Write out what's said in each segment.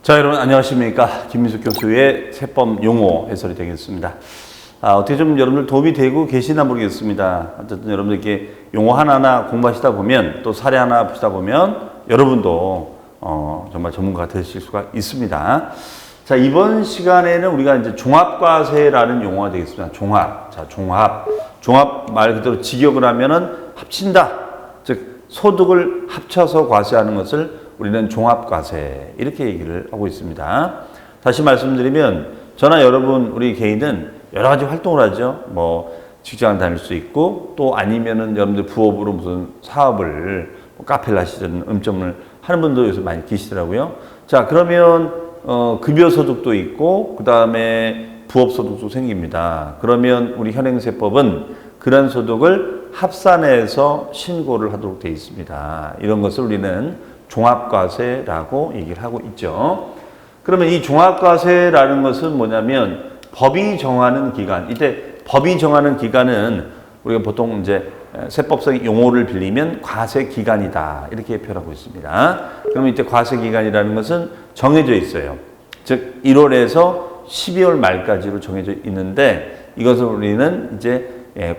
자, 여러분 안녕하십니까? 김민숙 교수의 세법 용어 해설이 되겠습니다. 어떻게 좀 여러분들 도움이 되고 계시나 모르겠습니다. 어쨌든 여러분들께 용어 하나하나 공부하시다 보면 또 사례 하나 보시다 보면 여러분도 정말 전문가가 되실 수가 있습니다. 자, 이번 시간에는 우리가 이제 종합과세라는 용어가 되겠습니다. 종합. 자, 종합. 종합 말 그대로 직역을 하면은 합친다. 즉, 소득을 합쳐서 과세하는 것을 우리는 종합과세 이렇게 얘기를 하고 있습니다. 다시 말씀드리면 저나 여러분 우리 개인은 여러 가지 활동을 하죠. 뭐 직장을 다닐 수 있고 또 아니면은 여러분들 부업으로 무슨 사업을 카페를 하시든 음점을 하는 분도 요새 많이 계시더라고요. 자, 그러면 급여소득도 있고 그 다음에 부업소득도 생깁니다. 그러면 우리 현행세법은 그런 소득을 합산해서 신고를 하도록 되어 있습니다. 이런 것을 우리는 종합과세라고 얘기를 하고 있죠. 그러면 이 종합과세라는 것은 뭐냐면 법이 정하는 기간, 이때 법이 정하는 기간은 우리가 보통 이제 세법적 용어를 빌리면 과세기간이다 이렇게 표현하고 있습니다. 그러면 이때 과세기간이라는 것은 정해져 있어요. 즉 1월에서 12월 말까지로 정해져 있는데 이것을 우리는 이제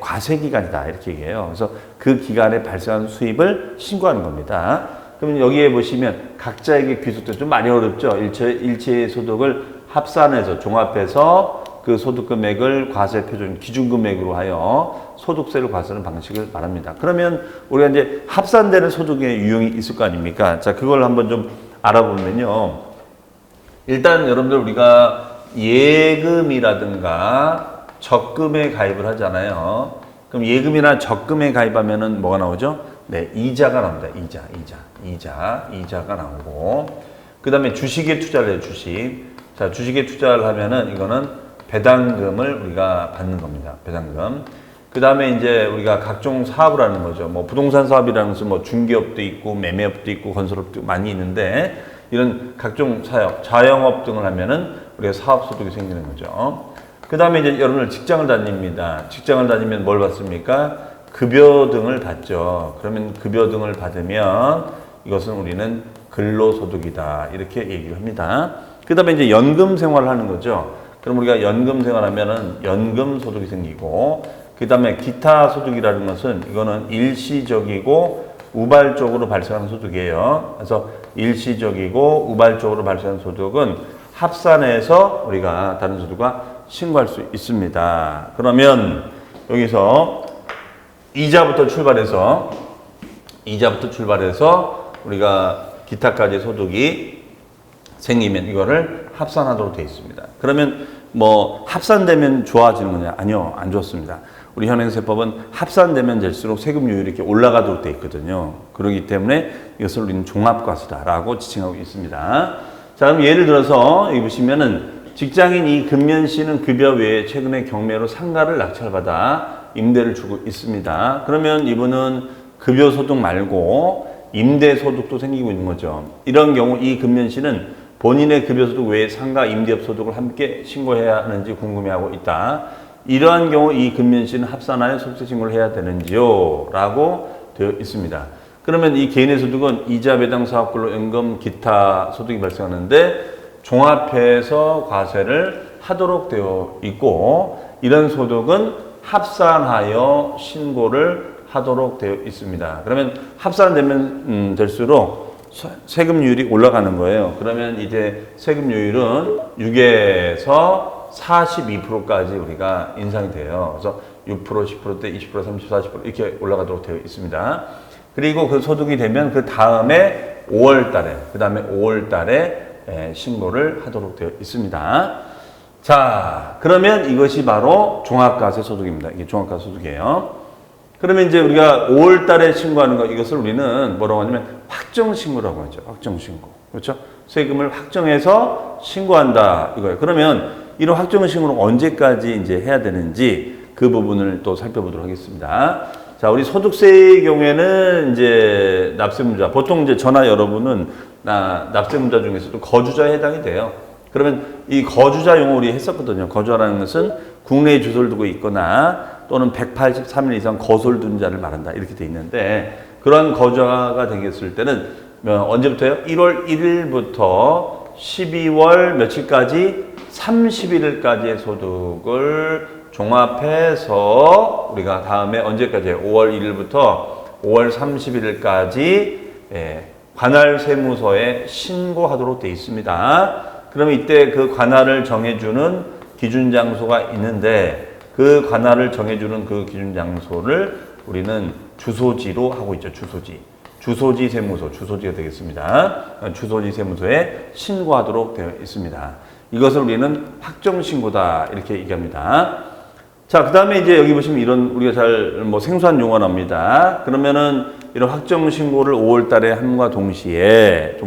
과세기간이다 이렇게 얘기해요. 그래서 그 기간에 발생한 수입을 신고하는 겁니다. 그러면 여기에 보시면 각자에게 귀속도 좀 많이 어렵죠. 일체의 소득을 합산해서 종합해서 그 소득 금액을 과세 표준 기준금액으로 하여 소득세를 과세하는 방식을 말합니다. 그러면 우리가 이제 합산되는 소득의 유형이 있을 거 아닙니까? 자, 그걸 한번 좀 알아보면요. 일단 여러분들 우리가 예금이라든가 적금에 가입을 하잖아요. 그럼 예금이나 적금에 가입하면은 뭐가 나오죠? 네, 이자가 나옵니다. 이자가 나오고, 그 다음에 주식에 투자를 해요, 주식. 자, 주식에 투자를 하면은 이거는 배당금을 우리가 받는 겁니다. 배당금. 그 다음에 이제 우리가 각종 사업을 하는 거죠. 뭐 부동산 사업이라는 것은 뭐 중개업도 있고, 매매업도 있고, 건설업도 많이 있는데, 이런 각종 사업, 자영업 등을 하면은 우리가 사업소득이 생기는 거죠. 그 다음에 이제 여러분들 직장을 다닙니다. 직장을 다니면 뭘 받습니까? 급여 등을 받죠. 그러면 급여 등을 받으면 이것은 우리는 근로소득이다 이렇게 얘기를 합니다. 그 다음에 이제 연금 생활을 하는 거죠. 그럼 우리가 연금 생활하면은 연금 소득이 생기고, 그 다음에 기타 소득이라는 것은 이거는 일시적이고 우발적으로 발생하는 소득이에요. 그래서 일시적이고 우발적으로 발생하는 소득은 합산해서 우리가 다른 소득과 신고할 수 있습니다. 그러면 여기서 이자부터 출발해서 우리가 기타까지 소득이 생기면 이거를 합산하도록 되어 있습니다. 그러면 뭐 합산되면 좋아지는 거냐? 아니요, 안 좋습니다. 우리 현행세법은 합산되면 될수록 세금률이 이렇게 올라가도록 되어 있거든요. 그렇기 때문에 이것을 우리는 종합과세다라고 지칭하고 있습니다. 자, 그럼 예를 들어서 여기 보시면은 직장인 이 금면 씨는 급여 외에 최근에 경매로 상가를 낙찰받아 임대를 주고 있습니다. 그러면 이분은 급여 소득 말고 임대 소득도 생기고 있는 거죠. 이런 경우 이 금면 씨는 본인의 급여 소득 외에 상가 임대업 소득을 함께 신고해야 하는지 궁금해하고 있다. 이러한 경우 이 금면 씨는 합산하여 소득세 신고를 해야 되는지요? 라고 되어 있습니다. 그러면 이 개인의 소득은 이자, 배당, 사업근로, 연금, 기타 소득이 발생하는데 종합해서 과세를 하도록 되어 있고, 이런 소득은 합산하여 신고를 하도록 되어 있습니다. 그러면 합산되면 될수록 세금률이 올라가는 거예요. 그러면 이제 세금률은 6에서 42%까지 우리가 인상이 돼요. 그래서 6%, 10%대, 20%, 30%, 40% 이렇게 올라가도록 되어 있습니다. 그리고 그 소득이 되면 그 다음에 5월 달에 신고를 하도록 되어 있습니다. 자, 그러면 이것이 바로 종합과세 소득입니다. 이게 종합과세 소득이에요. 그러면 이제 우리가 5월 달에 신고하는 거, 이것을 우리는 뭐라고 하냐면 확정신고라고 하죠. 확정신고. 그렇죠? 세금을 확정해서 신고한다. 이거예요. 그러면 이런 확정신고는 언제까지 이제 해야 되는지 그 부분을 또 살펴보도록 하겠습니다. 자, 우리 소득세의 경우에는 이제 납세문자, 보통 이제 저나 여러분은 납세문자 중에서도 거주자에 해당이 돼요. 그러면 이 거주자 용어 우리 했었거든요. 거주자라는 것은 국내에 주소를 두고 있거나 또는 183일 이상 거소를 둔 자를 말한다. 이렇게 돼 있는데 그러한 거주자가 되겠을 때는 언제부터요? 1월 1일부터 12월 며칠까지 31일까지의 소득을 종합해서 우리가 다음에 언제까지 5월 1일부터 5월 31일까지 관할 세무서에 신고하도록 되어 있습니다. 그러면 이때 그 관할을 정해주는 기준 장소가 있는데 그 관할을 정해주는 그 기준 장소를 우리는 주소지로 하고 있죠. 주소지 세무서, 주소지가 되겠습니다. 주소지 세무서에 신고하도록 되어 있습니다. 이것을 우리는 확정신고다 이렇게 얘기합니다. 자, 그 다음에 이제 여기 보시면 이런 우리가 잘 생소한 용어가 나옵니다. 그러면은 이런 확정신고를 5월 달에 함과 동시에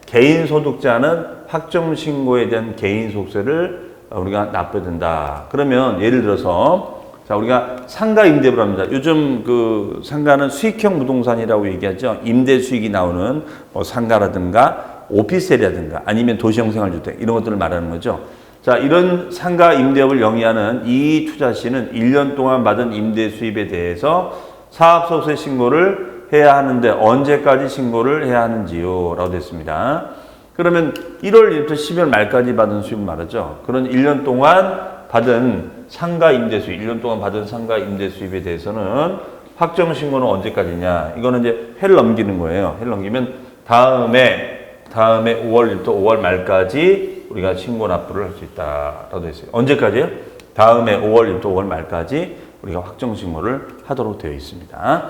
개인 소득자는 확정신고에 대한 개인 소득세를 우리가 납부해야 된다. 그러면 예를 들어서 자, 우리가 상가 임대부를 합니다. 요즘 그 상가는 수익형 부동산이라고 얘기하죠. 임대 수익이 나오는 상가라든가 오피스텔이라든가 아니면 도시형 생활주택 이런 것들을 말하는 거죠. 자, 이런 상가 임대업을 영위하는 이 투자시는 1년 동안 받은 임대 수입에 대해서 사업소득세 신고를 해야 하는데 언제까지 신고를 해야 하는지요? 라고 됐습니다. 그러면 1월 1일부터 12월 말까지 받은 수입을 말하죠. 그런 1년 동안 받은 상가 임대 수입, 1년 동안 받은 상가 임대 수입에 대해서는 확정 신고는 언제까지냐? 이거는 이제 해를 넘기는 거예요. 해를 넘기면 다음에 5월 1일부터 5월 말까지 우리가 신고 납부를 할 수 있다라고 되어 있어요. 언제까지요? 다음에 5월 1일부터 5월 말까지 우리가 확정 신고를 하도록 되어 있습니다.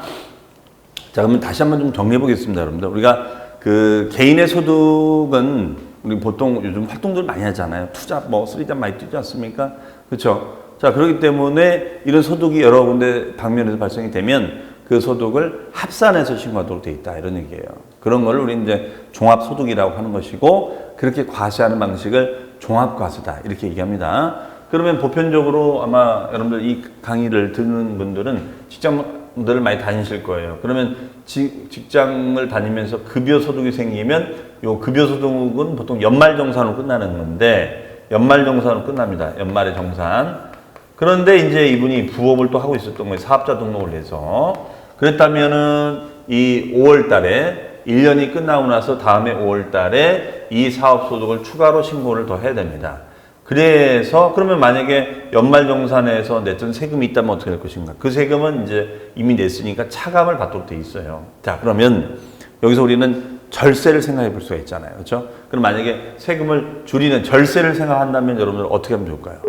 자, 그러면 다시 한번 좀 정리해 보겠습니다, 여러분들. 우리가 그 개인의 소득은 우리 보통 요즘 활동들 많이 하잖아요. 투자, 쓰리잡 많이 뛰지 않습니까? 그렇죠? 자, 그렇기 때문에 이런 소득이 여러 군데 방면에서 발생이 되면 그 소득을 합산해서 신고하도록 되어 있다. 이런 얘기예요. 그런 걸 우리 이제 종합소득이라고 하는 것이고, 그렇게 과세하는 방식을 종합과세다. 이렇게 얘기합니다. 그러면 보편적으로 아마 여러분들 이 강의를 듣는 분들은 직장들을 많이 다니실 거예요. 그러면 직장을 다니면서 급여소득이 생기면 요 급여소득은 보통 연말정산으로 끝나는 건데, 연말정산으로 끝납니다. 연말의 정산. 그런데 이제 이분이 부업을 또 하고 있었던 거예요. 사업자 등록을 해서. 그랬다면은 이 5월 달에 1년이 끝나고 나서 다음에 5월 달에 이 사업 소득을 추가로 신고를 더 해야 됩니다. 그래서 그러면 만약에 연말정산에서 냈던 세금이 있다면 어떻게 될 것인가? 그 세금은 이제 이미 냈으니까 차감을 받도록 돼 있어요. 자, 그러면 여기서 우리는 절세를 생각해 볼 수가 있잖아요. 그렇죠? 그럼 만약에 세금을 줄이는 절세를 생각한다면 여러분들 어떻게 하면 좋을까요?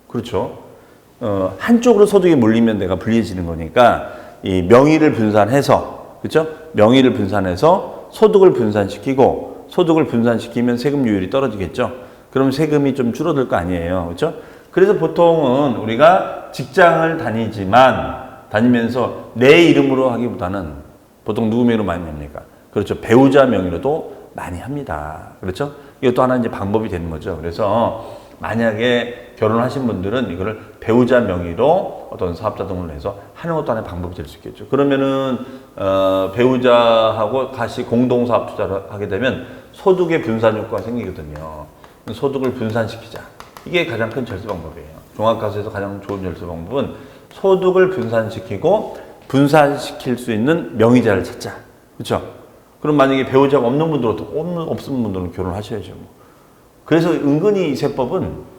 그렇죠? 한쪽으로 소득이 몰리면 내가 불리해지는 거니까 이 명의를 분산해서, 그렇죠? 명의를 분산해서 소득을 분산시키고, 소득을 분산시키면 세금률이 떨어지겠죠? 그럼 세금이 좀 줄어들 거 아니에요. 그렇죠? 그래서 보통은 우리가 직장을 다니면서 내 이름으로 하기보다는 보통 누구 명의로 많이 합니까? 그렇죠. 배우자 명의로도 많이 합니다. 그렇죠? 이것도 하나 이제 방법이 되는 거죠. 그래서 만약에 결혼하신 분들은 이거를 배우자 명의로 어떤 사업자 등록을 해서 하는 것도 하나의 방법이 될 수 있겠죠. 그러면은 배우자하고 같이 공동사업 투자를 하게 되면 소득의 분산 효과가 생기거든요. 소득을 분산시키자. 이게 가장 큰 절세 방법이에요. 종합과세에서 가장 좋은 절세 방법은 소득을 분산시키고 분산시킬 수 있는 명의자를 찾자. 그렇죠? 그럼 만약에 배우자가 없는 분들은 결혼하셔야죠. 그래서 은근히 이 세법은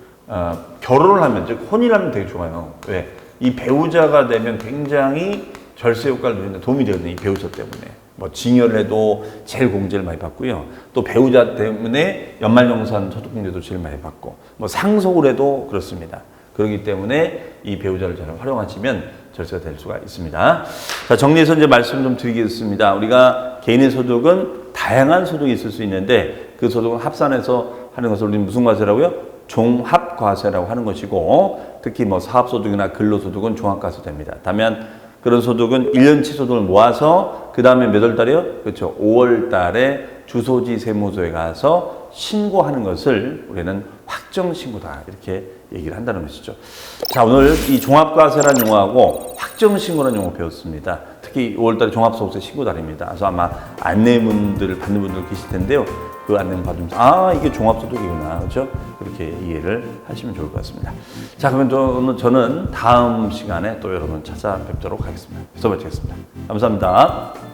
결혼을 하면, 즉 혼인을 하면 되게 좋아요. 왜? 이 배우자가 되면 굉장히 절세 효과를 누리는 데 도움이 되거든요. 이 배우자 때문에. 징여를 해도 제일 공제를 많이 받고요. 또 배우자 때문에 연말정산 소득공제도 제일 많이 받고, 상속을 해도 그렇습니다. 그렇기 때문에 이 배우자를 잘 활용하시면 절세가 될 수가 있습니다. 자, 정리해서 이제 말씀 좀 드리겠습니다. 우리가 개인의 소득은 다양한 소득이 있을 수 있는데 그 소득은 합산해서 하는 것을 우리는 무슨 과세라고요? 종합과세라고 하는 것이고, 특히 사업소득이나 근로소득은 종합과세됩니다. 다만 그런 소득은 1년치 소득을 모아서 그 다음에 몇 월 달이요? 그렇죠. 5월 달에 주소지 세무서에 가서 신고하는 것을 우리는 확정신고다 이렇게 얘기를 한다는 것이죠. 자, 오늘 이 종합과세라는 용어하고 확정신고라는 용어 배웠습니다. 특히 5월달에 종합소득세 신고달입니다. 그래서 아마 안내문들을 받는 분들 계실 텐데요. 그 안내문 받으면서 이게 종합소득이구나, 그렇죠? 그렇게 이해를 하시면 좋을 것 같습니다. 자, 그러면 저는 다음 시간에 또 여러분 찾아뵙도록 하겠습니다. 수고 마치겠습니다. 감사합니다.